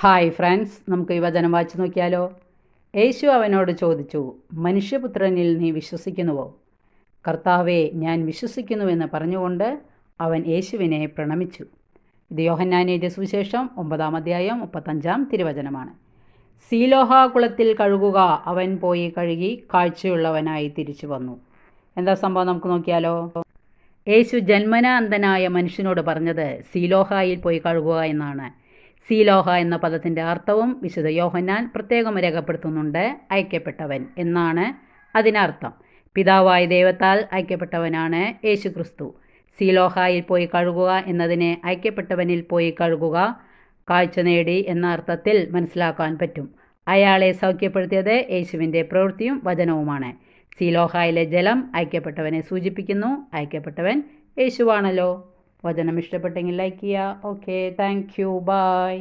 Hi friends, നമുക്ക് ഈ വചനം വായിച്ചു നോക്കിയാലോ. യേശു അവനോട് ചോദിച്ചു, മനുഷ്യപുത്രനിൽ നീ വിശ്വസിക്കുന്നുവോ? കർത്താവേ, ഞാൻ വിശ്വസിക്കുന്നുവെന്ന് പറഞ്ഞുകൊണ്ട് അവൻ യേശുവിനെ പ്രണമിച്ചു. ഇത് യോഹന്നാൻ എഴുതിയ സുവിശേഷം 9-ാം അധ്യായം 35-ാം തിരുവചനമാണ്. സീലോഹാ കുളത്തിൽ കഴുകുക. അവൻ പോയി കഴുകി കാഴ്ചയുള്ളവനായി തിരിച്ചു വന്നു. എന്താ സംഭവം നമുക്ക് നോക്കിയാലോ. യേശു ജന്മനാ അന്ധനായ മനുഷ്യനോട് പറഞ്ഞത് സീലോഹായിൽ പോയി കഴുകുക എന്നാണ്. സീലോഹ എന്ന പദത്തിൻ്റെ അർത്ഥവും വിശുദ്ധ യോഹന്നാൻ പ്രത്യേകം രേഖപ്പെടുത്തുന്നുണ്ട്. അയക്കപ്പെട്ടവൻ എന്നാണ് അതിനർത്ഥം. പിതാവായ ദൈവത്താൽ അയക്കപ്പെട്ടവനാണ് യേശു ക്രിസ്തു. സീലോഹായിൽ പോയി കഴുകുക എന്നതിനെ അയക്കപ്പെട്ടവനിൽ പോയി കഴുകുക, കാഴ്ച നേടി എന്ന അർത്ഥത്തിൽ മനസ്സിലാക്കാൻ പറ്റും. അയാളെ സൗഖ്യപ്പെടുത്തിയത് യേശുവിൻ്റെ പ്രവൃത്തിയും വചനവുമാണ്. സീലോഹായിലെ ജലം അയക്കപ്പെട്ടവനെ സൂചിപ്പിക്കുന്നു. അയക്കപ്പെട്ടവൻ യേശുവാണല്ലോ. വചനം ഇഷ്ടപ്പെട്ടെങ്കിൽ ലൈക്ക് ചെയ്യുക. Okay, thank you, by.